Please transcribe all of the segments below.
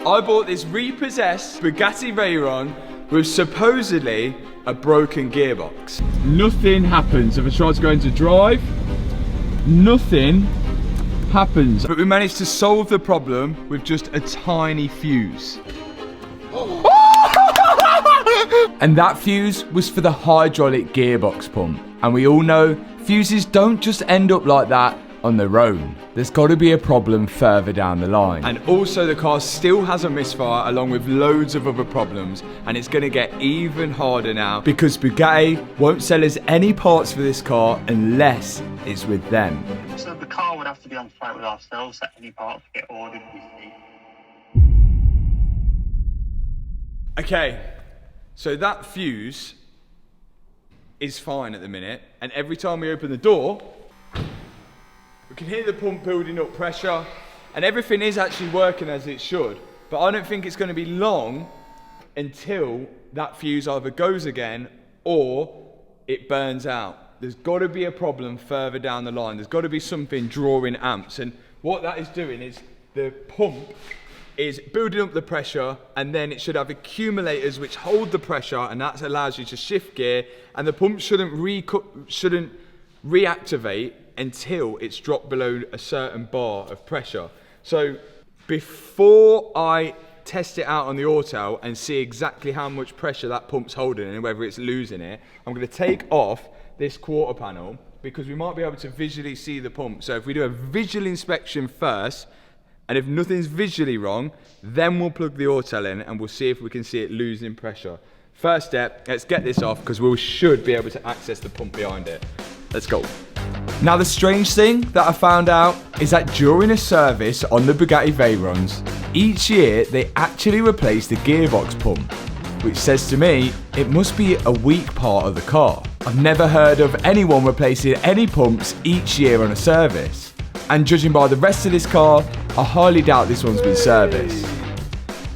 I bought this repossessed Bugatti Veyron with supposedly a broken gearbox. Nothing happens if I try to go into drive. Nothing happens. But we managed to solve the problem with just a tiny fuse. And that fuse was for the hydraulic gearbox pump. And we all know fuses don't just end up like that on their own. There's got to be a problem further down the line. And also the car still has a misfire along with loads of other problems, and it's going to get even harder now because Bugatti won't sell us any parts for this car unless it's with them. So the car would have to be on site with ourselves at any parts get ordered. Okay, so that fuse is fine at the minute, and every time we open the door, we can hear the pump building up pressure, and everything is actually working as it should. But I don't think it's going to be long until that fuse either goes again or it burns out. There's got to be a problem further down the line. There's got to be something drawing amps, and what that is doing is the pump is building up the pressure, and then it should have accumulators which hold the pressure, and that allows you to shift gear, and the pump shouldn't reactivate until it's dropped below a certain bar of pressure. So before I test it out on the auto and see exactly how much pressure that pump's holding and whether it's losing it, I'm going to take off this quarter panel because we might be able to visually see the pump. So if we do a visual inspection first, and if nothing's visually wrong, then we'll plug the auto in and we'll see if we can see it losing pressure. First step, let's get this off because we should be able to access the pump behind it. Let's go. Now the strange thing that I found out is that during a service on the Bugatti Veyrons, each year they actually replace the gearbox pump, which says to me it must be a weak part of the car. I've never heard of anyone replacing any pumps each year on a service. And judging by the rest of this car, I highly doubt this one's been serviced.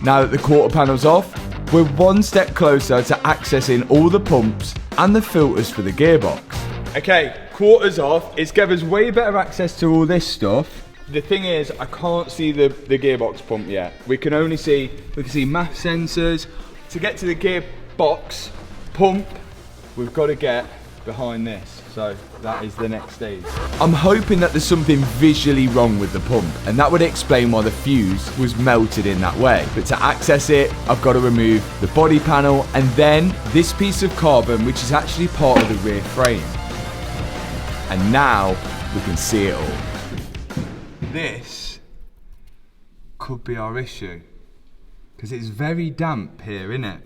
Now that the quarter panel's off, we're one step closer to accessing all the pumps and the filters for the gearbox. Okay, quarters off. It's given us way better access to all this stuff. The thing is, I can't see the gearbox pump yet. We can only see, math sensors. To get to the gearbox pump, we've got to get behind this. So that is the next stage. I'm hoping that there's something visually wrong with the pump, and that would explain why the fuse was melted in that way. But to access it, I've got to remove the body panel and then this piece of carbon, which is actually part of the rear frame. And now we can see it all. This could be our issue because it's very damp here, isn't it?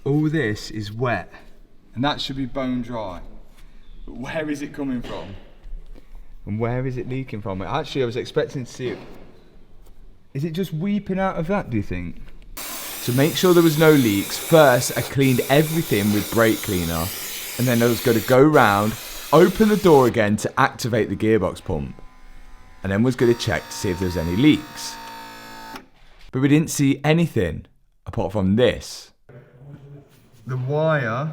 All this is wet and that should be bone dry. But where is it coming from? And where is it leaking from? Actually, I was expecting to see it. Is it just weeping out of that, do you think? To make sure there was no leaks, first I cleaned everything with brake cleaner, and then I was going to go round, open the door again to activate the gearbox pump, and then was going to check to see if there was any leaks. But we didn't see anything apart from this. The wire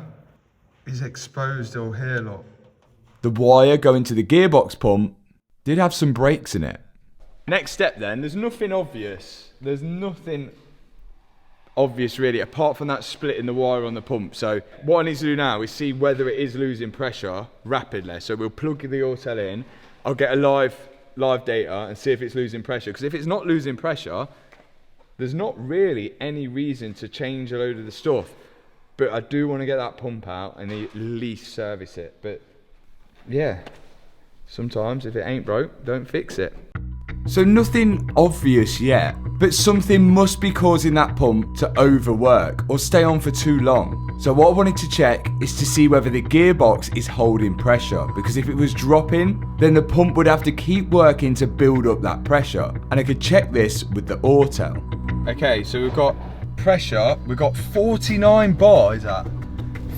is exposed all here, look. The wire going to the gearbox pump did have some breaks in it. Next step then, there's nothing obvious. There's nothing obvious really, apart from that split in the wire on the pump. So what I need to do now is see whether it is losing pressure rapidly. So we'll plug the auto in, I'll get a live data and see if it's losing pressure. Because if it's not losing pressure, there's not really any reason to change a load of the stuff. But I do want to get that pump out and at least service it. But yeah, sometimes if it ain't broke, don't fix it. So nothing obvious yet, but something must be causing that pump to overwork or stay on for too long. So what I wanted to check is to see whether the gearbox is holding pressure, because if it was dropping, then the pump would have to keep working to build up that pressure. And I could check this with the auto. Okay, so we've got pressure, we've got 49 bar, is that?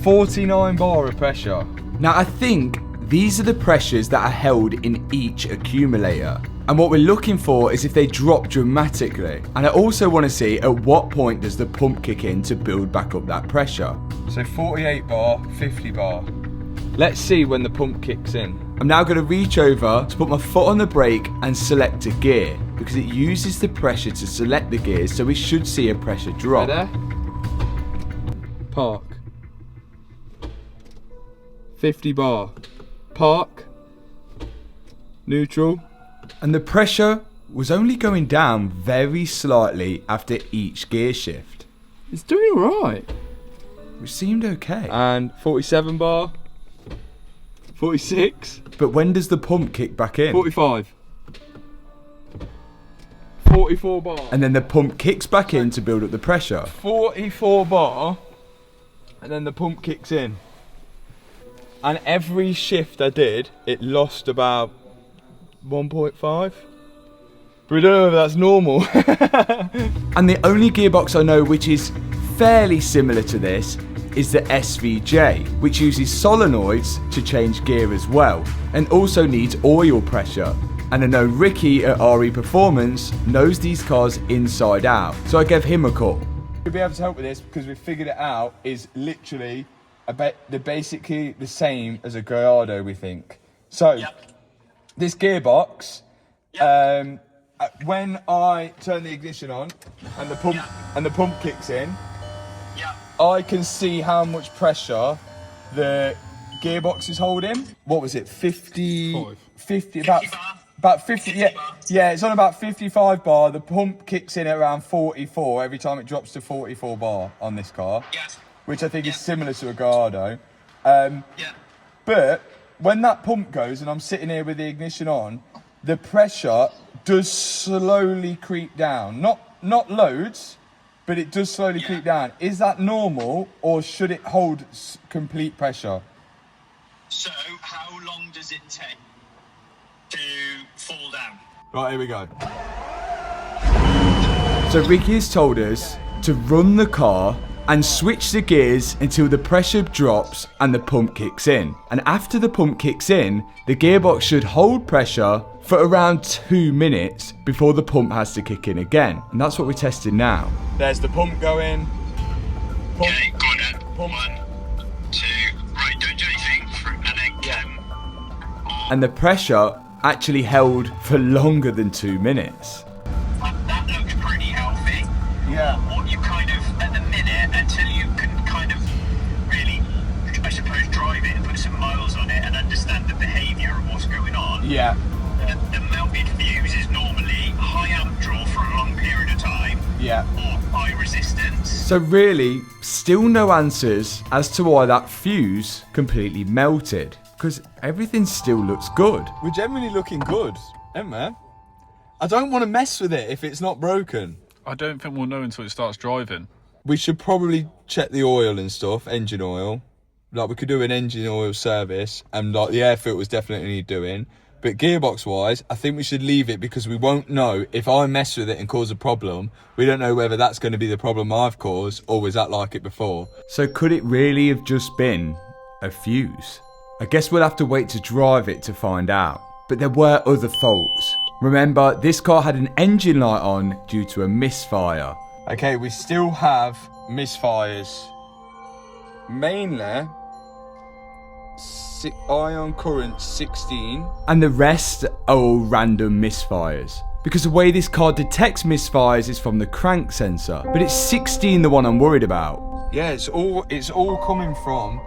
49 bar of pressure. Now I think these are the pressures that are held in each accumulator. And what we're looking for is if they drop dramatically. And I also want to see at what point does the pump kick in to build back up that pressure. So 48 bar, 50 bar. Let's see when the pump kicks in. I'm now going to reach over to put my foot on the brake and select a gear. because it uses the pressure to select the gears, so we should see a pressure drop. Right there. Park. 50 bar. Park. Neutral. And the pressure was only going down very slightly after each gear shift, It's doing alright. which seemed okay. And 47 bar. 46. But when does the pump kick back in? 45. 44 bar. And then the pump kicks back in to build up the pressure. 44 bar. And then the pump kicks in. And every shift I did, it lost about 1.5. But we don't know if that's normal. And the only gearbox I know which is fairly similar to this is the SVJ, which uses solenoids to change gear as well, and also needs oil pressure. And I know Ricky at RE Performance knows these cars inside out, so I gave him a call. We'll be able to help with this because we figured it out is literally they're basically the same as a Gallardo, we think. So this gearbox, when I turn the ignition on and the pump kicks in, I can see how much pressure the gearbox is holding. What was it? 50 about 50, yeah, it's on about 55 bar. The pump kicks in at around 44 every time it drops to 44 bar on this car, which I think is similar to a Gallardo. But when that pump goes and I'm sitting here with the ignition on, the pressure does slowly creep down. Not loads, but it does slowly creep down. Is that normal, or should it hold complete pressure? So, how long does it take to fall down? Right, here we go. So Ricky has told us to run the car and switch the gears until the pressure drops and the pump kicks in. And after the pump kicks in, the gearbox should hold pressure for around 2 minutes before the pump has to kick in again. And that's what we're testing now. There's the pump going. Pump. Okay, go on then. Pump. 1, 2, right, don't do anything, and then And the pressure actually held for longer than 2 minutes. that looks pretty healthy. Yeah. What you kind of, at the minute, until you can kind of really, I suppose, drive it and put some miles on it and understand the behaviour of what's going on, Yeah. the melted fuse is normally high amp draw for a long period of time, Yeah. or high resistance. So really, still no answers as to why that fuse completely melted, because everything still looks good. We're generally looking good, ain't we? I don't want to mess with it if it's not broken. I don't think we'll know until it starts driving. We should probably check the oil and stuff, engine oil. Like, we could do an engine oil service, and like the air filters definitely need doing. But gearbox wise, I think we should leave it, because we won't know if I mess with it and cause a problem. We don't know whether that's going to be the problem I've caused, or was that like it before. So could it really have just been a fuse? I guess we'll have to wait to drive it to find out. But there were other faults. Remember, this car had an engine light on due to a misfire. Okay, we still have misfires. Mainly, ion current 16. And the rest are all random misfires. Because the way this car detects misfires is from the crank sensor. But it's 16 the one I'm worried about. Yeah, it's all coming from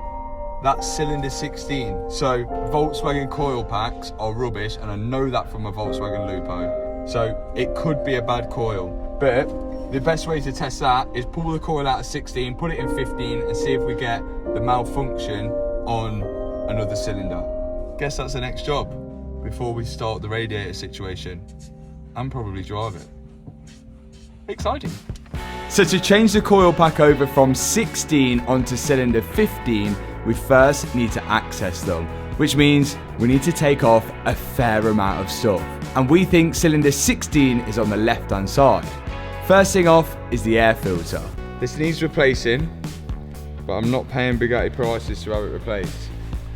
that cylinder 16. So Volkswagen coil packs are rubbish, and I know that from a Volkswagen Lupo. So it could be a bad coil. But the best way to test that is pull the coil out of 16, put it in 15, and see if we get the malfunction on another cylinder. Guess that's the next job before we start the radiator situation, and probably drive it. Exciting. So to change the coil pack over from 16 onto cylinder 15, we first need to access them, which means we need to take off a fair amount of stuff. And we think cylinder 16 is on the left hand side. First thing off is the air filter. This needs replacing, but I'm not paying Bugatti prices to have it replaced.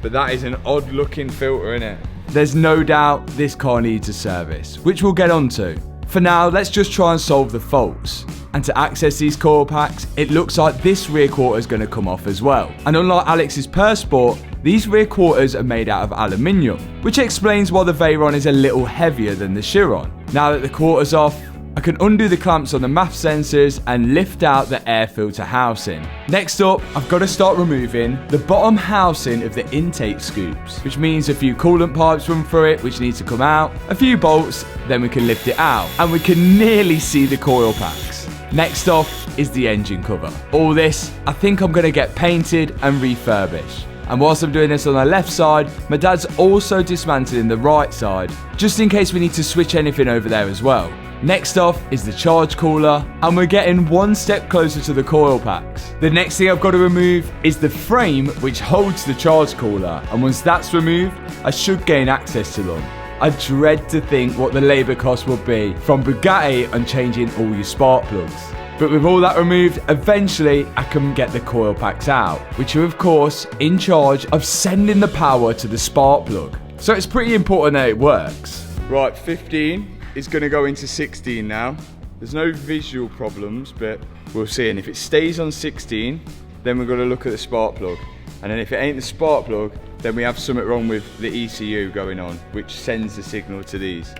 But that is an odd looking filter, isn't it? There's no doubt this car needs a service, which we'll get onto. For now, let's just try and solve the faults. And to access these coil packs, it looks like this rear quarter is going to come off as well. And unlike Alex's Persport, These rear quarters are made out of aluminium, which explains why the Veyron is a little heavier than the Chiron. Now that the quarter's off, I can undo the clamps on the MAF sensors and lift out the air filter housing. Next up, I've got to start removing the bottom housing of the intake scoops, which means a few coolant pipes run through it, which needs to come out, a few bolts, then we can lift it out, and we can nearly see the coil packs. Next off is the engine cover. All this, I think I'm going to get painted and refurbished. And whilst I'm doing this on the left side, my dad's also dismantling the right side, just in case we need to switch anything over there as well. Next off is the charge cooler, and we're getting one step closer to the coil packs. The next thing I've got to remove is the frame which holds the charge cooler, and once that's removed, I should gain access to them. I dread to think what the labour cost will be from Bugatti on changing all your spark plugs. But with all that removed, eventually I can get the coil packs out, which are of course in charge of sending the power to the spark plug. So it's pretty important that it works. Right, 15 is going to go into 16 now. There's no visual problems, but we'll see. And if it stays on 16, then we've got to look at the spark plug. And then if it ain't the spark plug, then we have something wrong with the ECU going on, which sends the signal to these.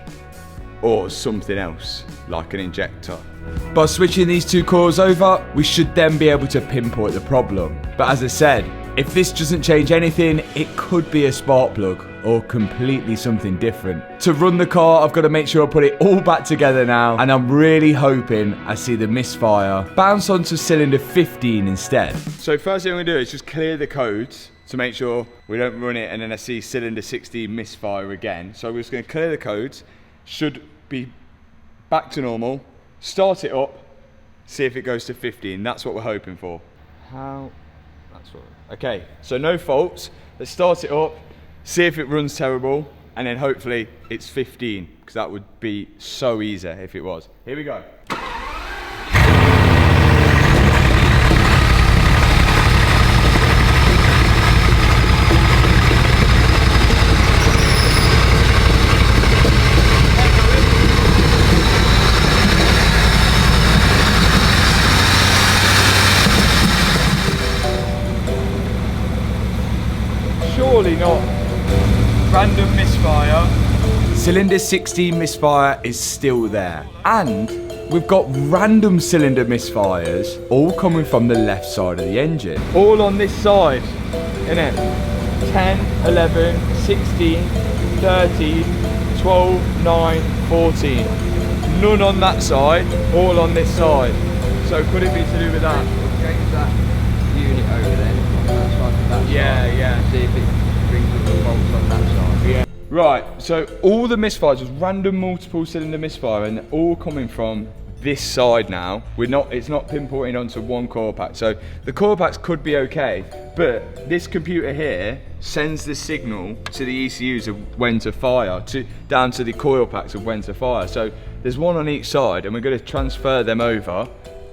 Or something else, like an injector. By switching these two coils over, we should then be able to pinpoint the problem. But as I said, if this doesn't change anything, it could be a spark plug or completely something different. To run the car, I've got to make sure I put it all back together now, and I'm really hoping I see the misfire bounce onto cylinder 15 instead. So first thing I'm going to do is just clear the codes to make sure we don't run it and then I see cylinder 16 misfire again. So we're just going to clear the codes, should be back to normal, start it up, see if it goes to 15. That's what we're hoping for. Okay, so no faults. Let's start it up, see if it runs terrible, and then hopefully it's 15, because that would be so easy if it was. Here we go. Surely not random misfire. Cylinder 16 misfire is still there, and we've got random cylinder misfires all coming from the left side of the engine. All on this side, innit? 10, 11, 16, 13, 12, 9, 14. None on that side, all on this side. So could it be to do with that? Change that unit over then. Yeah. See if it brings up the bolts on that side. Yeah. Right, so all the misfires was random multiple cylinder misfire, and they're all coming from this side now. It's not pinpointing onto one coil pack. So the coil packs could be okay, but this computer here sends the signal to the ECUs of when to fire, down to the coil packs of when to fire. So there's one on each side, and we're going to transfer them over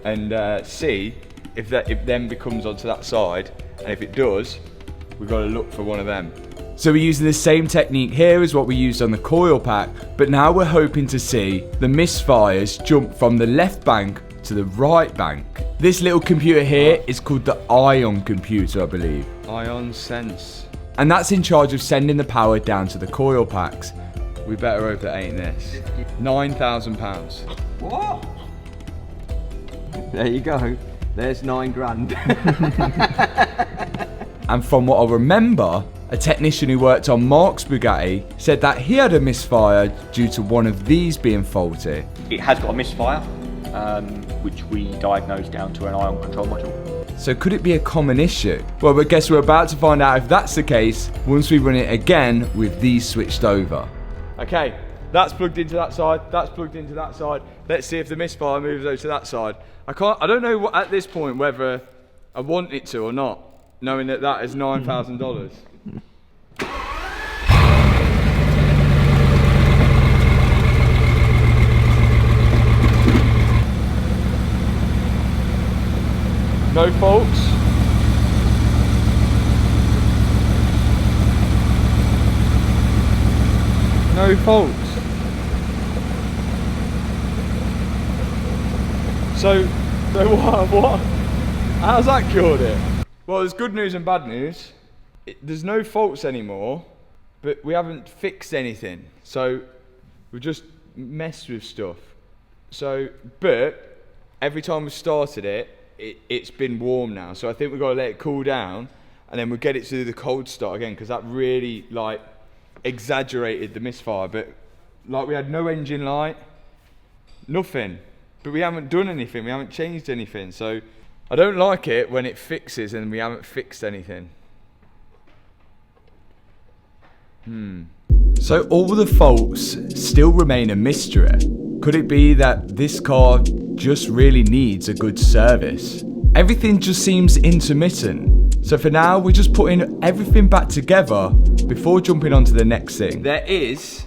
and see if then becomes onto that side, and if it does, we've got to look for one of them. So we're using the same technique here as what we used on the coil pack, but now we're hoping to see the misfires jump from the left bank to the right bank. This little computer here is called the Ion computer, I believe. Ion Sense. And that's in charge of sending the power down to the coil packs. We better hope it ain't this. £9,000. What? There you go. There's £9,000. And from what I remember, a technician who worked on Mark's Bugatti said that he had a misfire due to one of these being faulty. It has got a misfire, which we diagnosed down to an ion control module. So could it be a common issue? Well, I guess we're about to find out if that's the case once we run it again with these switched over. Okay, that's plugged into that side, that's plugged into that side. Let's see if the misfire moves over to that side. I don't know at this point whether I want it to or not, knowing that that is $9,000. No faults. No faults. So what? How's that cured it? Well, there's good news and bad news. there's no faults anymore, but we haven't fixed anything. So we just messed with stuff. So, but every time we started it's been warm now. So I think we've got to let it cool down, and then we'll get it to do the cold start again, because that really like exaggerated the misfire. But like, we had no engine light, nothing. But we haven't done anything, we haven't changed anything. So I don't like it when it fixes and we haven't fixed anything. So all the faults still remain a mystery. Could it be that this car just really needs a good service? Everything just seems intermittent. So for now, we're just putting everything back together before jumping on to the next thing. There is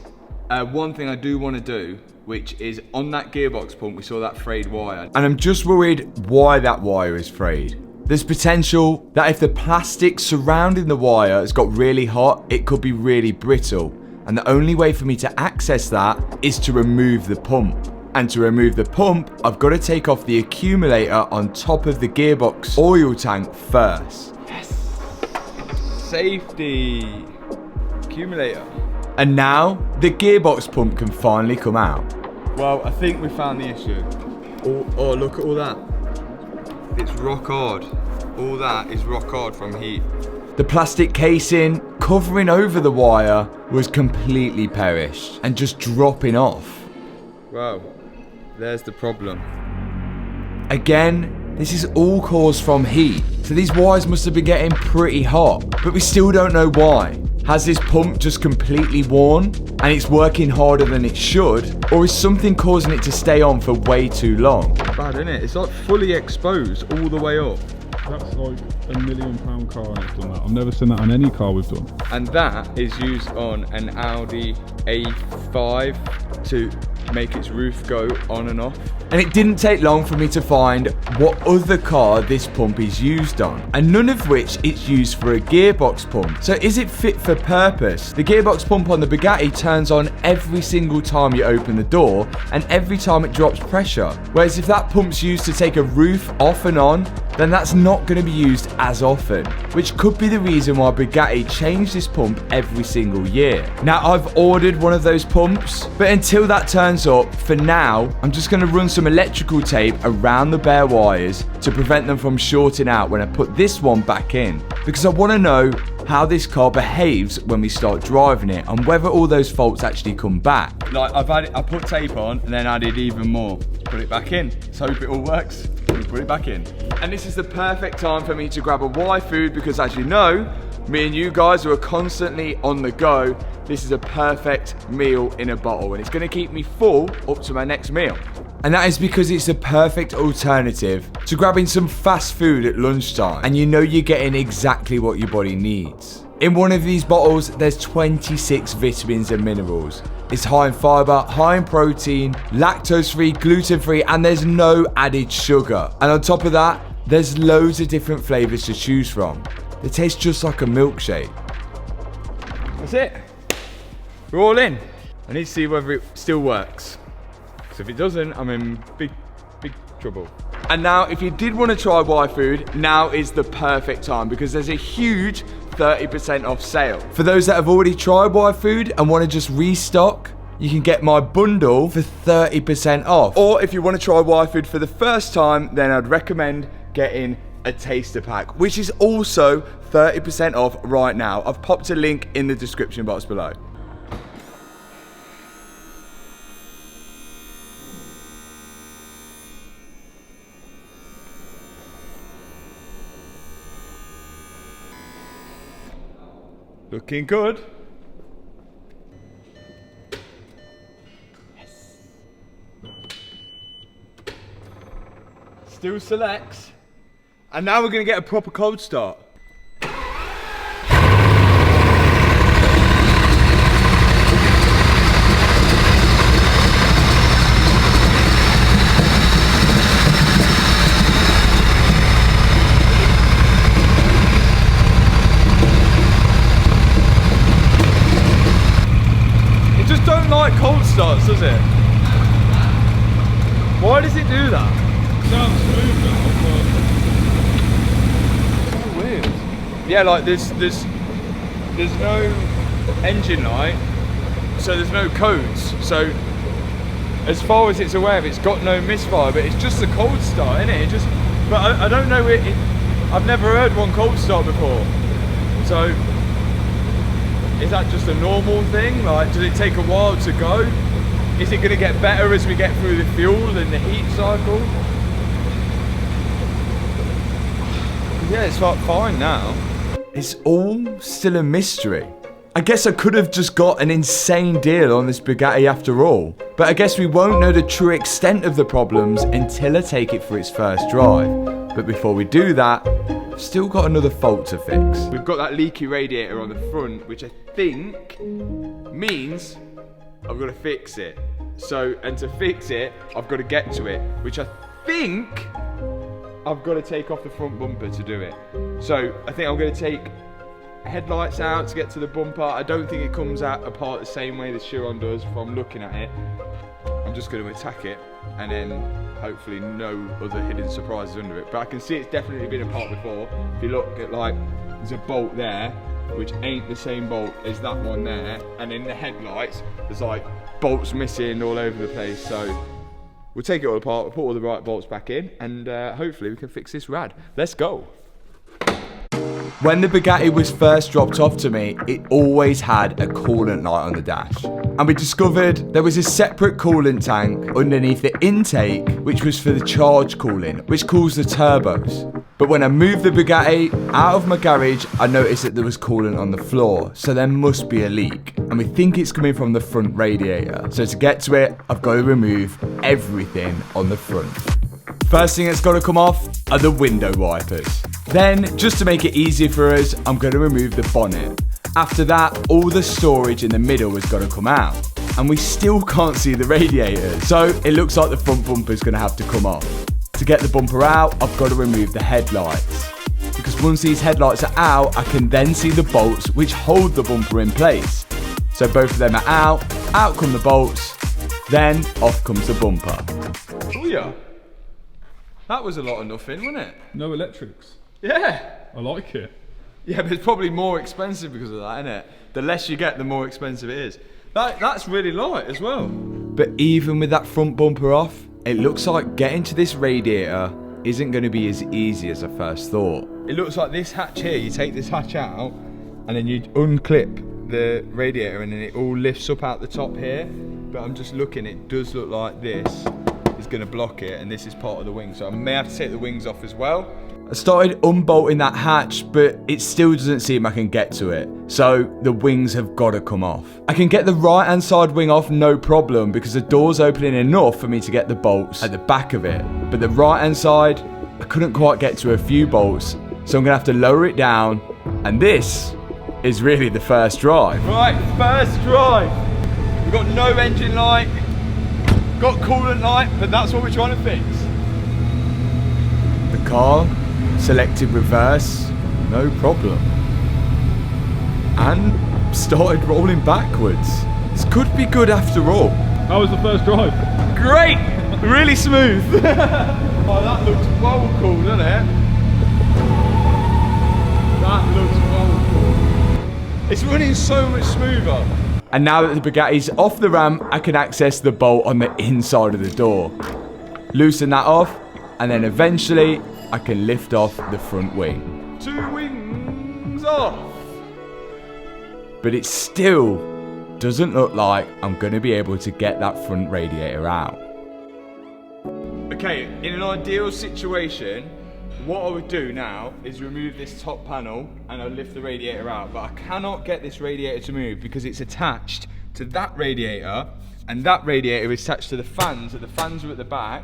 one thing I do want to do, which is on that gearbox pump, we saw that frayed wire. And I'm just worried why that wire is frayed. There's potential that if the plastic surrounding the wire has got really hot, it could be really brittle. And the only way for me to access that is to remove the pump. And to remove the pump, I've got to take off the accumulator on top of the gearbox oil tank first. Yes! Safety! Accumulator. And now, the gearbox pump can finally come out. Well, I think we found the issue. Oh, look at all that. It's rock hard. All that is rock hard from heat. The plastic casing covering over the wire was completely perished and just dropping off. Wow, there's the problem. Again, this is all caused from heat, so these wires must have been getting pretty hot, but we still don't know why. Has this pump just completely worn and it's working harder than it should, or is something causing it to stay on for way too long? Bad, isn't it? It's like fully exposed all the way up. That's like £1 million car and it's done that. I've never seen that on any car we've done. And that is used on an Audi A5 to make its roof go on and off. And it didn't take long for me to find what other car this pump is used on, and none of which it's used for a gearbox pump. So is it fit for purpose? The gearbox pump on the Bugatti turns on every single time you open the door and every time it drops pressure. Whereas if that pump's used to take a roof off and on, then that's not going to be used as often, which could be the reason why Bugatti changed this pump every single year. Now, I've ordered one of those pumps, but until that turns up, for now, I'm just going to run some electrical tape around the bare wires to prevent them from shorting out when I put this one back in, because I want to know how this car behaves when we start driving it and whether all those faults actually come back. Like, I put tape on and then added even more. Put it back in. Let's hope it all works. Put it back in. And this is the perfect time for me to grab a Y food, because as you know, me and you guys who are constantly on the go, this is a perfect meal in a bottle, and it's going to keep me full up to my next meal. And that is because it's the perfect alternative to grabbing some fast food at lunchtime, and you know you're getting exactly what your body needs. In one of these bottles, there's 26 vitamins and minerals. It's high in fiber, high in protein, lactose-free, gluten-free, and there's no added sugar. And on top of that, there's loads of different flavors to choose from. They taste just like a milkshake. That's it. We're all in. I need to see whether it still works. So if it doesn't, I'm in big trouble. And now, if you did want to try Y Food, now is the perfect time, because there's a huge 30% off sale. For those that have already tried Y Food and want to just restock, you can get my bundle for 30% off. Or if you want to try Y Food for the first time, then I'd recommend getting a taster pack, which is also 30% off right now. I've popped a link in the description box below. Looking good. Yes. Still selects. And now we're going to get a proper cold start. Cold starts, does it? Why does it do that? Sounds smooth now, but it's so weird. Yeah, like there's there's no engine light, so there's no codes. So as far as it's aware of, it's got no misfire, but it's just a cold start, isn't it? But I don't know, I've never heard one cold start before. So is that just a normal thing? Like, does it take a while to go? Is it going to get better as we get through the fuel and the heat cycle? Yeah, it's like fine now. It's all still a mystery. I guess I could have just got an insane deal on this Bugatti after all. But I guess we won't know the true extent of the problems until I take it for its first drive. But before we do that, I've still got another fault to fix. We've got that leaky radiator on the front, which I think means I've got to fix it. And to fix it, I've got to get to it, which I think I've got to take off the front bumper to do it. So I think I'm going to take headlights out to get to the bumper. I don't think it comes out apart the same way the Chiron does from looking at it. I'm just going to attack it and then hopefully no other hidden surprises under it. But I can see it's definitely been apart before. If you look at, like, there's a bolt there which ain't the same bolt as that one there, and in the headlights there's like bolts missing all over the place. So we'll take it all apart, we'll put all the right bolts back in, and hopefully we can fix this rad. Let's go. When the Bugatti was first dropped off to me, it always had a coolant light on the dash. And we discovered there was a separate coolant tank underneath the intake, which was for the charge cooling, which cools the turbos. But when I moved the Bugatti out of my garage, I noticed that there was coolant on the floor, so there must be a leak. And we think it's coming from the front radiator. So to get to it, I've got to remove everything on the front. First thing that's got to come off are the window wipers. Then, just to make it easier for us, I'm going to remove the bonnet. After that, all the storage in the middle has got to come out. And we still can't see the radiators, so it looks like the front bumper is going to have to come off. To get the bumper out, I've got to remove the headlights. Because once these headlights are out, I can then see the bolts which hold the bumper in place. So both of them are out come the bolts, then off comes the bumper. Oh yeah. That was a lot of nothing, wasn't it? No electrics. Yeah. I like it. Yeah, but it's probably more expensive because of that, isn't it? The less you get, the more expensive it is. That's really light as well. But even with that front bumper off, it looks like getting to this radiator isn't going to be as easy as I first thought. It looks like this hatch here, you take this hatch out and then you unclip the radiator and then it all lifts up out the top here. But I'm just looking, it does look like this is going to block it, and this is part of the wing, so I may have to take the wings off as well. I started unbolting that hatch, but it still doesn't seem I can get to it, so the wings have got to come off. I can get the right hand side wing off no problem because the door's opening enough for me to get the bolts at the back of it, but the right hand side I couldn't quite get to a few bolts, so I'm gonna have to lower it down, and this is really the first drive. Right, first drive. We've got no engine light, got coolant light, but that's what we're trying to fix. The car selected reverse, no problem. And started rolling backwards. This could be good after all. How was the first drive? Great! Really smooth. Oh, that looks well cool, doesn't it? That looks well cool. It's running so much smoother. And now that the Bugatti's off the ramp, I can access the bolt on the inside of the door. Loosen that off, and then eventually I can lift off the front wing. 2 wings off! But it still doesn't look like I'm going to be able to get that front radiator out. Okay, in an ideal situation, what I would do now is remove this top panel and I'll lift the radiator out, but I cannot get this radiator to move because it's attached to that radiator, and that radiator is attached to the fans, and the fans are at the back,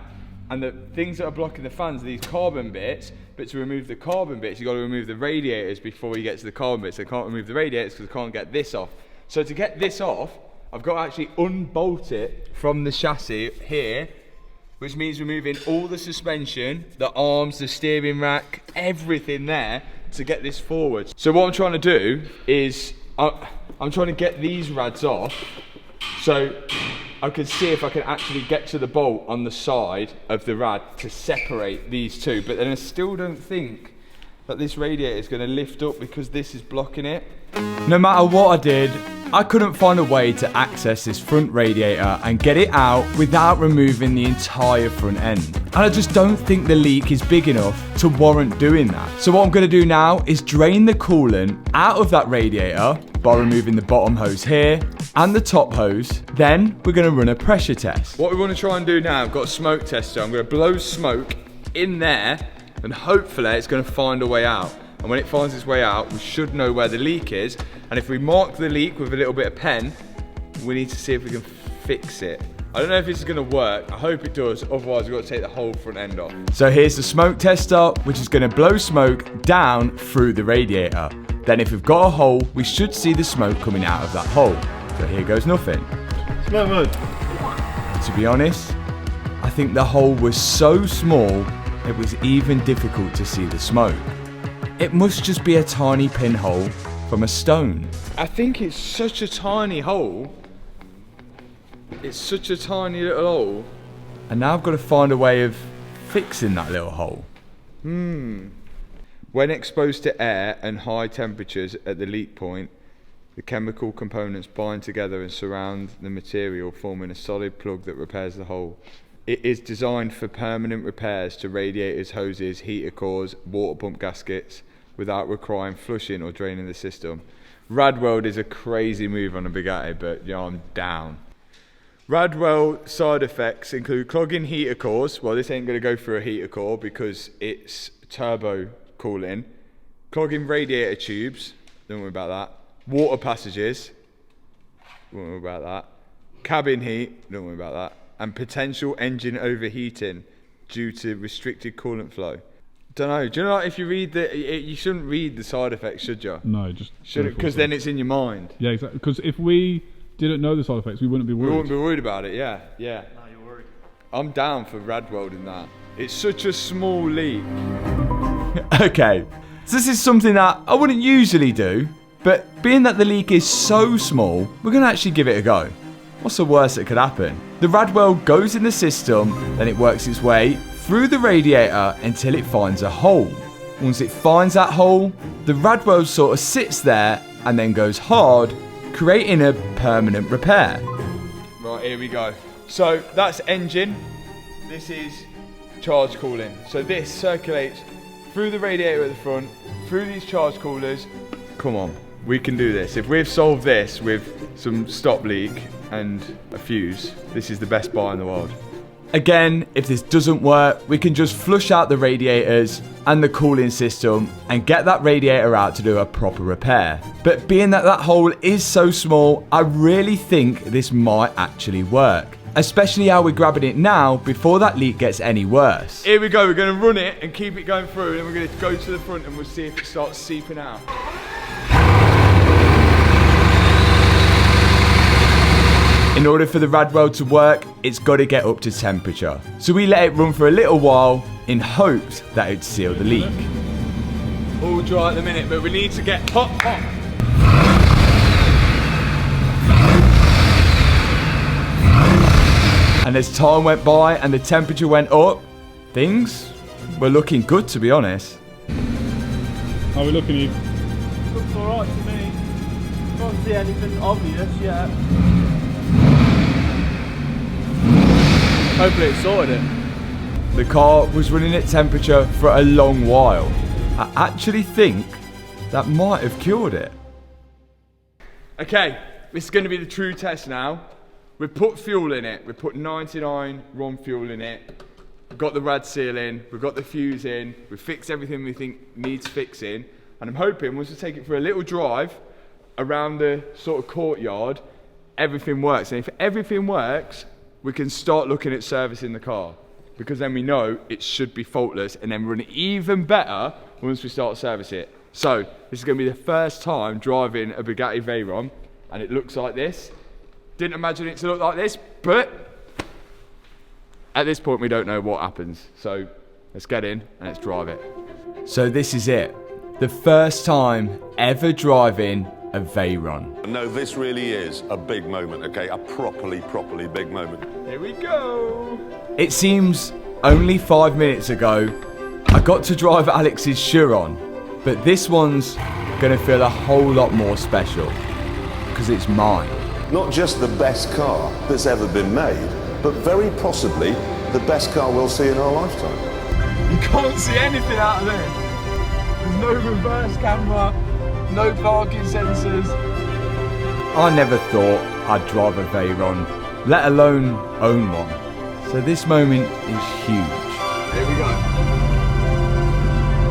and the things that are blocking the fans are these carbon bits, but to remove the carbon bits you've got to remove the radiators before you get to the carbon bits. So I can't remove the radiators because I can't get this off. So to get this off, I've got to actually unbolt it from the chassis here, which means removing all the suspension, the arms, the steering rack, everything there to get this forward. So what I'm trying to do is, I'm trying to get these rads off so I can see if I can actually get to the bolt on the side of the rad to separate these two, but then I still don't think that this radiator is going to lift up because this is blocking it. No matter what I did, I couldn't find a way to access this front radiator and get it out without removing the entire front end. And I just don't think the leak is big enough to warrant doing that. So what I'm going to do now is drain the coolant out of that radiator by removing the bottom hose here and the top hose. Then we're going to run a pressure test. What we want to try and do now, I've got a smoke tester. I'm going to blow smoke in there and hopefully it's going to find a way out. And when it finds its way out, we should know where the leak is. And if we mark the leak with a little bit of pen, we need to see if we can fix it. I don't know if this is gonna work. I hope it does. Otherwise, we've got to take the whole front end off. So here's the smoke tester, which is gonna blow smoke down through the radiator. Then if we've got a hole, we should see the smoke coming out of that hole. So here goes nothing. Smoke mode. To be honest, I think the hole was so small, it was even difficult to see the smoke. It must just be a tiny pinhole from a stone. I think it's such a tiny hole. It's such a tiny little hole. And now I've got to find a way of fixing that little hole. When exposed to air and high temperatures at the leak point, the chemical components bind together and surround the material, forming a solid plug that repairs the hole. It is designed for permanent repairs to radiators, hoses, heater cores, water pump gaskets, without requiring flushing or draining the system. Radweld is a crazy move on a Bugatti, but you know, I'm down. Radweld side effects include clogging heater cores. Well, this ain't going to go through a heater core because it's turbo cooling. Clogging radiator tubes, don't worry about that. Water passages, don't worry about that. Cabin heat, don't worry about that. And potential engine overheating due to restricted coolant flow. Don't know. Do you know if you read you shouldn't read the side effects, should you? No, just should it? Because then it's in your mind. Yeah, exactly. Because if we didn't know the side effects, we wouldn't be worried. We wouldn't be worried about it. Yeah. No, you're worried. I'm down for Radweld in that. It's such a small leak. Okay, so this is something that I wouldn't usually do, but being that the leak is so small, we're going to actually give it a go. What's the worst that could happen? The Radweld goes in the system, then it works its way through the radiator until it finds a hole. Once it finds that hole, the Radweld sort of sits there and then goes hard, creating a permanent repair. Right, here we go. So that's engine. This is charge cooling. So this circulates through the radiator at the front, through these charge coolers. Come on, we can do this. If we've solved this with some stop leak and a fuse, this is the best buy in the world. Again, if this doesn't work, we can just flush out the radiators and the cooling system and get that radiator out to do a proper repair. But being that that hole is so small, I really think this might actually work. Especially how we're grabbing it now before that leak gets any worse. Here we go, we're going to run it and keep it going through, and then we're going to go to the front and we'll see if it starts seeping out. In order for the Radweld to work, it's got to get up to temperature. So we let it run for a little while in hopes that it'd seal the leak. All dry at the minute, but we need to get hot. And as time went by and the temperature went up, things were looking good, to be honest. How are we looking, Eve? Looks alright to me. Can't see anything obvious yet. Hopefully it sorted it. The car was running at temperature for a long while. I actually think that might have cured it. Okay, this is going to be the true test now. We've put fuel in it. We've put 99 RON fuel in it. We've got the rad seal in. We've got the fuse in. We've fixed everything we think needs fixing. And I'm hoping once we take it for a little drive around the sort of courtyard, everything works. And if everything works, we can start looking at servicing the car. Because then we know it should be faultless and then run even better once we start servicing it. So this is going to be the first time driving a Bugatti Veyron, and it looks like this. Didn't imagine it to look like this, but at this point we don't know what happens. So let's get in and let's drive it. So this is it. The first time ever driving a Veyron. No, this really is a big moment, okay? A properly big moment. Here we go. It seems only 5 minutes ago, I got to drive Alex's Chiron, But this one's gonna feel a whole lot more special, because it's mine. Not just the best car that's ever been made, but very possibly the best car we'll see in our lifetime. You can't see anything out of there. There's no reverse camera, no parking sensors. I never thought I'd drive a Veyron, let alone own one. So this moment is huge. Here we go.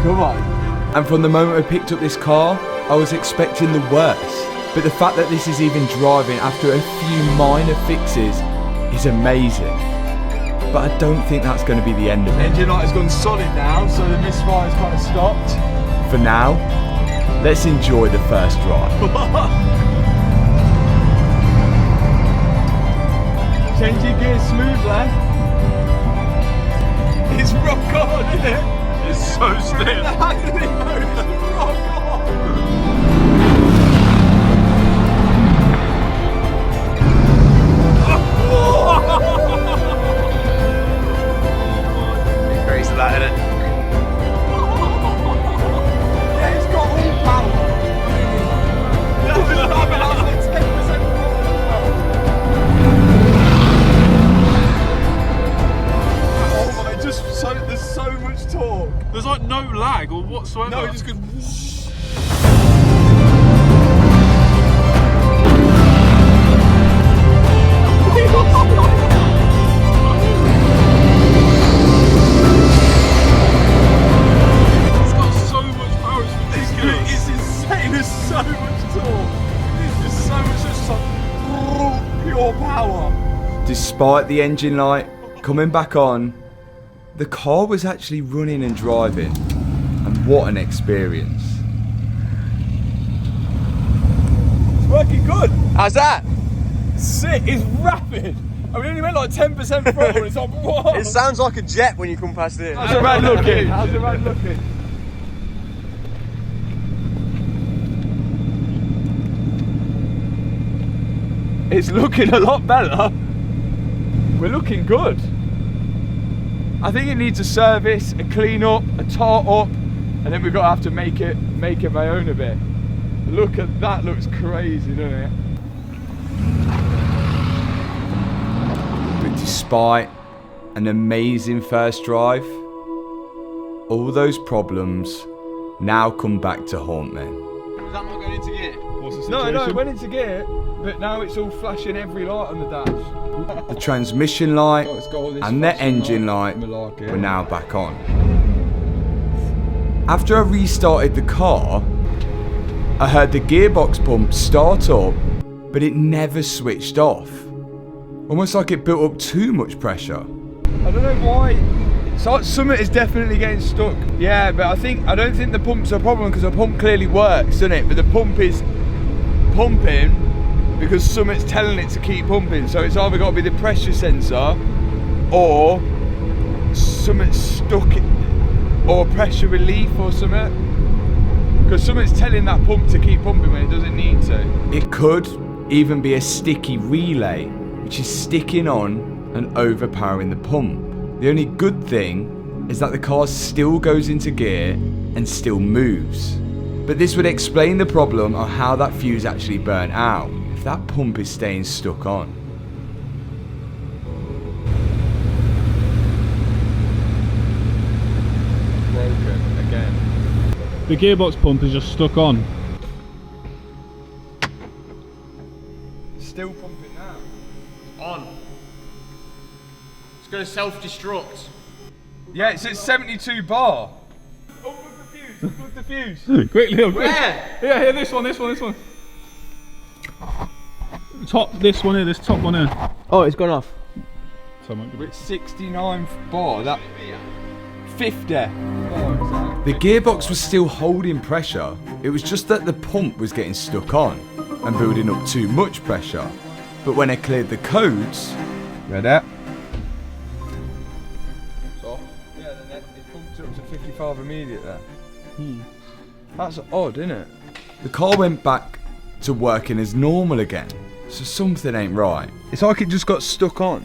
Come on. And from the moment I picked up this car, I was expecting the worst. But the fact that this is even driving after a few minor fixes is amazing. But I don't think that's going to be the end of it. Engine light has gone solid now, so the misfire's kind of stopped. For now, let's enjoy the first drive. Change your gear smoothly. It's rock on, isn't it? It's so stiff. It's rock on. Increase of that, innit? Yeah, it's got all power. Oh my, there's so much torque. There's like no lag or whatsoever. No, it just goes whoosh. It's got so much power, it's ridiculous. It's insane, there's so much torque. There's so much just like pure power. Despite the engine light coming back on, the car was actually running and driving. And what an experience. It's working good. How's that? Sick, it's rapid. I mean, it only went like 10% throttle and it's like, whoa. It sounds like a jet when you come past it. How's the rad looking? How's the rad looking? It's looking a lot better. We're looking good. I think it needs a service, a clean up, a tart up, and then we've got to have to make it my own a bit. Look at that, looks crazy, doesn't it? But despite an amazing first drive, all those problems now come back to haunt me. Is that not going into gear? What's the No, situation? it went into gear, but now it's all flashing every light on the dash. The transmission light Oh, it's got all this and the flashing engine light. light Malarkey. were now back on. After I restarted the car, I heard the gearbox pump start up, but it never switched off. Almost like it built up too much pressure. I don't know why. Something is definitely getting stuck. Yeah, but I don't think the pump's a problem because the pump clearly works, doesn't it? But the pump is pumping because something's telling it to keep pumping. So it's either got to be the pressure sensor or something's stuck or pressure relief or something. Because something's telling that pump to keep pumping when it doesn't need to. It could even be a sticky relay, which is sticking on and overpowering the pump. The only good thing is that the car still goes into gear and still moves. But this would explain the problem of how that fuse actually burnt out, if that pump is staying stuck on. Broken again. The gearbox pump is just stuck on. Still pumping now. On. It's going to self-destruct. Yeah, it's at 72 bar. Unplug the fuse, unplug the fuse. Quickly, quick. Where? Yeah, here, this one. Top, this one here, this top one here. Oh, it's gone off. So much. We're at 69 bar, that 50. The gearbox was still holding pressure, it was just that the pump was getting stuck on and building up too much pressure. But when I cleared the codes, Read that? So, yeah, then it pumped up to 55 immediate there. That's odd, isn't it? the car went back to working as normal again. So something ain't right. It's like it just got stuck on.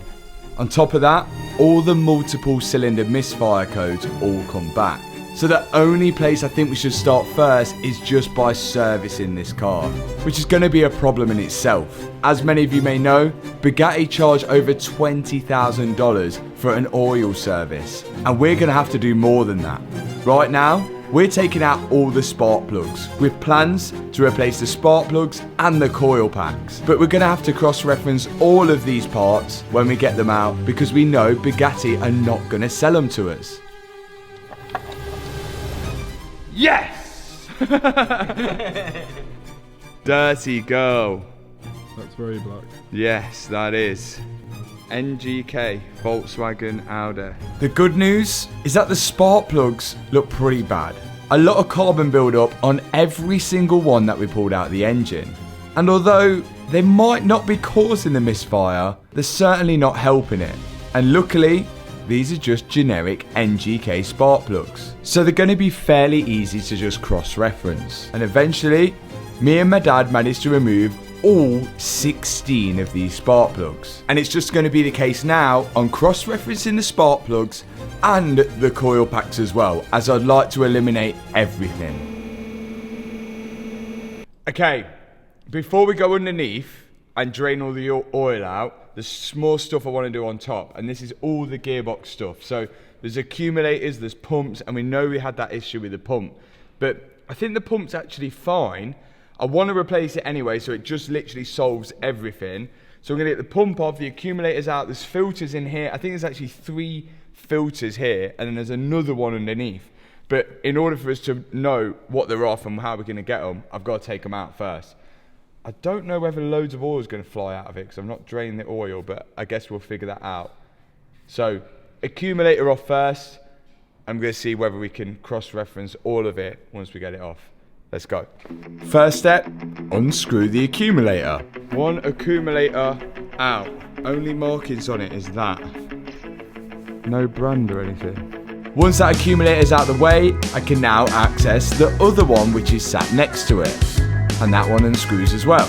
On top of that, all the multiple cylinder misfire codes all come back. So the only place I think we should start first is just by servicing this car, which is going to be a problem in itself. As many of you may know, Bugatti charge over $20,000 for an oil service, and we're going to have to do more than that. Right now, we're taking out all the spark plugs with plans to replace the spark plugs and the coil packs. But we're going to have to cross-reference all of these parts when we get them out because we know Bugatti are not going to sell them to us. Yes! Dirty girl. That's very black. Yes, that is. NGK, Volkswagen Audi. The good news is that the spark plugs look pretty bad. A lot of carbon build-up on every single one that we pulled out of the engine. And although they might not be causing the misfire, they're certainly not helping it. And luckily, these are just generic NGK spark plugs. So they're going to be fairly easy to just cross-reference. And eventually, me and my dad managed to remove all 16 of these spark plugs. And it's just going to be the case now on cross-referencing the spark plugs and the coil packs as well, as I'd like to eliminate everything. Okay, before we go underneath and drain all the oil out, there's more stuff I want to do on top, and this is all the gearbox stuff. So there's accumulators, there's pumps, and we know we had that issue with the pump, but I think the pump's actually fine. I want to replace it anyway, so it just literally solves everything. So I'm going to get the pump off, the accumulators out, there's filters in here. I think there's actually 3 filters here, and then there's another one underneath. But in order for us to know what they're off and how we're going to get them, I've got to take them out first. I don't know whether loads of oil is going to fly out of it, because I've not drained the oil, but I guess we'll figure that out. So, accumulator off first. I'm going to see whether we can cross-reference all of it once we get it off. Let's go. First step, unscrew the accumulator. One accumulator out. Only markings on it is that. No brand or anything. Once that accumulator's out of the way, I can now access the other one which is sat next to it. And that one unscrews as well.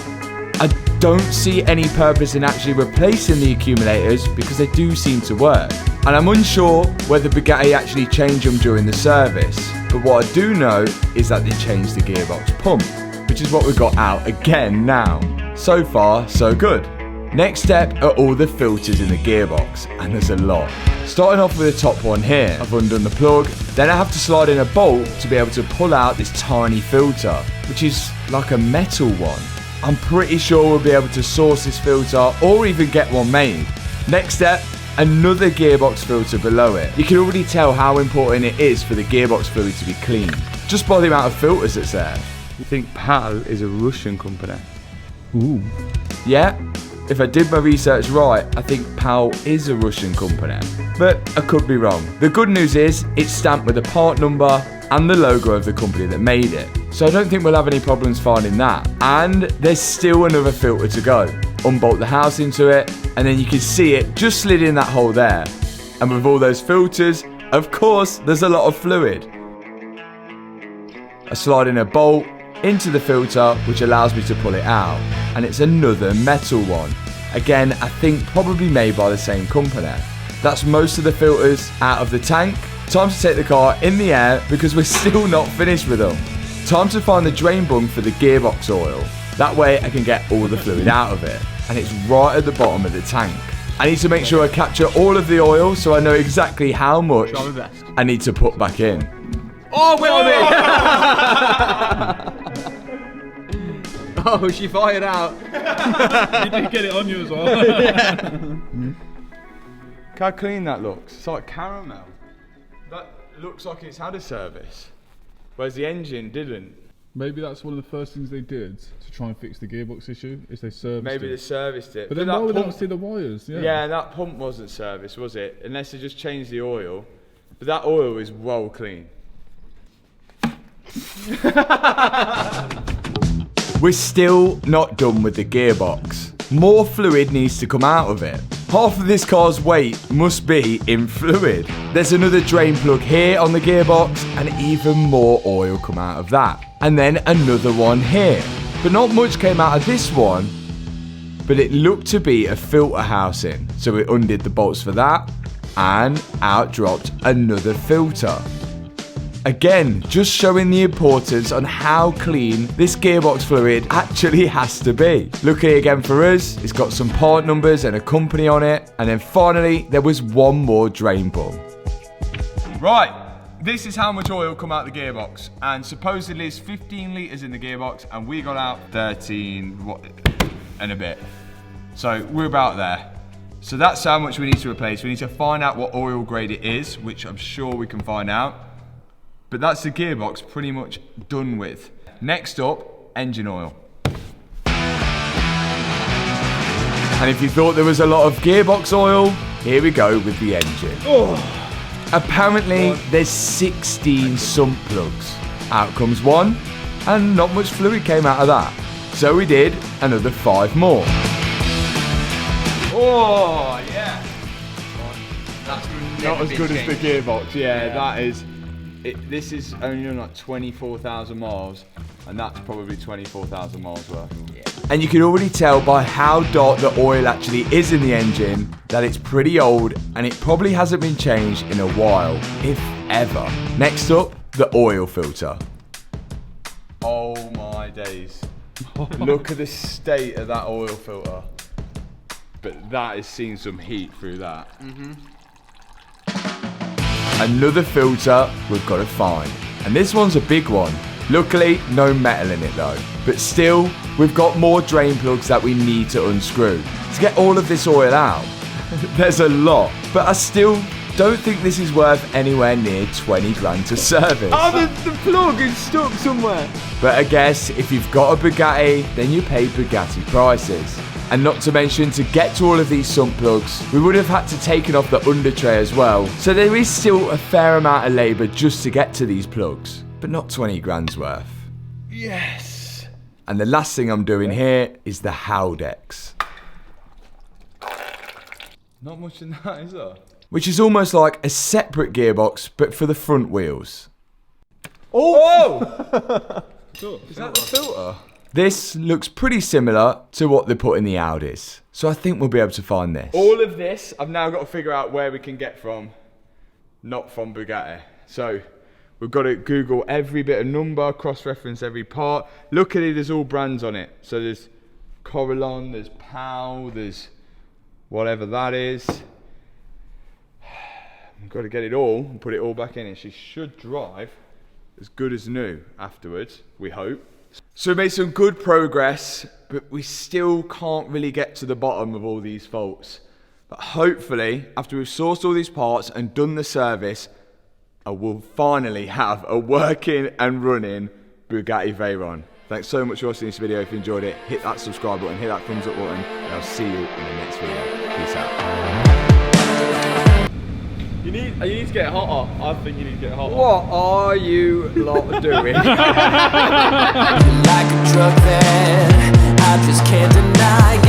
I don't see any purpose in actually replacing the accumulators because they do seem to work. And I'm unsure whether Bugatti actually changed them during the service. But what I do know is that they changed the gearbox pump, which is what we got out again now. So far, so good. Next step are all the filters in the gearbox, and there's a lot. Starting off with the top one here, I've undone the plug, then I have to slide in a bolt to be able to pull out this tiny filter, which is like a metal one. I'm pretty sure we'll be able to source this filter or even get one made. Next step, another gearbox filter below it. You can already tell how important it is for the gearbox fluid to be clean, just by the amount of filters that's there. You think PAL is a Russian company? Ooh. Yeah, if I did my research right, I think PAL is a Russian company, but I could be wrong. The good news is it's stamped with a part number and the logo of the company that made it, so I don't think we'll have any problems finding that. And there's still another filter to go. Unbolt the house into it, and then you can see it just slid in that hole there. And with all those filters, of course, there's a lot of fluid. I slide in a bolt into the filter, which allows me to pull it out, and it's another metal one. Again, I think probably made by the same company. That's most of the filters out of the tank. Time to take the car in the air because we're still not finished with them. Time to find the drain bung for the gearbox oil. That way I can get all the fluid out of it, and it's right at the bottom of the tank. I need to make sure I capture all of the oil so I know exactly how much I need to put back in. Oh, wait on me! Oh, she fired out. You did get it on you as well. Yeah. Look how clean that looks. It's like caramel. That looks like it's had a service, whereas the engine didn't. Maybe that's one of the first things they did to try and fix the gearbox issue, is they serviced Maybe it. they serviced it. But then why would they not see the wires? Yeah, that pump wasn't serviced, was it? Unless they just changed the oil. But that oil is well clean. We're still not done with the gearbox. More fluid needs to come out of it. Half of this car's weight must be in fluid. There's another drain plug here on the gearbox, and even more oil come out of that. And then another one here. But not much came out of this one, but it looked to be a filter housing. So we undid the bolts for that, and out dropped another filter. Again, just showing the importance on how clean this gearbox fluid actually has to be. Look at it again for us. It's got some part numbers and a company on it. And then finally, there was one more drain pull. Right, this is how much oil come out the gearbox. And supposedly it's 15 litres in the gearbox and we got out 13 and a bit. So we're about there. So that's how much we need to replace. We need to find out what oil grade it is, which I'm sure we can find out. But that's the gearbox pretty much done with. Next up, engine oil. And if you thought there was a lot of gearbox oil, here we go with the engine. Apparently, there's 16 sump plugs. Out comes one, and not much fluid came out of that. So we did another 5 more. Oh, yeah. That's Not as good as the gearbox, yeah. That is... this is only on like 24,000 miles, and that's probably 24,000 miles worth. Yeah. And you can already tell by how dark the oil actually is in the engine that it's pretty old and it probably hasn't been changed in a while, if ever. Next up, the oil filter. Oh my days. Look at the state of that oil filter. But that has seen some heat through that. Another filter we've got to find. And this one's a big one. Luckily, no metal in it though. But still, we've got more drain plugs that we need to unscrew. To get all of this oil out, there's a lot. But I still don't think this is worth anywhere near 20 grand to service. Oh, the plug is stuck somewhere. But I guess if you've got a Bugatti, then you pay Bugatti prices. And not to mention, to get to all of these sump plugs, we would have had to take off the under tray as well. So there is still a fair amount of labour just to get to these plugs, but not 20 grand's worth. Yes. And the last thing I'm doing here is the Howdex. Not much in that, is there? Which is almost like a separate gearbox, but for the front wheels. Oh! Is that the filter? This looks pretty similar to what they put in the Audis. So I think we'll be able to find this. All of this, I've now got to figure out where we can get from, not from Bugatti. So we've got to Google every bit of number, cross-reference every part. Look at it, there's all brands on it. So there's Corralon, there's POW, there's whatever that is. We've got to get it all and put it all back in it. She should drive as good as new afterwards, we hope. So we made some good progress, but we still can't really get to the bottom of all these faults. But hopefully, after we've sourced all these parts and done the service, I will finally have a working and running Bugatti Veyron. Thanks so much for watching this video. If you enjoyed it, hit that subscribe button, hit that thumbs up button, and I'll see you in the next video. Peace out. You need to get hotter. I think you need to get hotter. What are you lot doing? Like a drug that I just can't deny.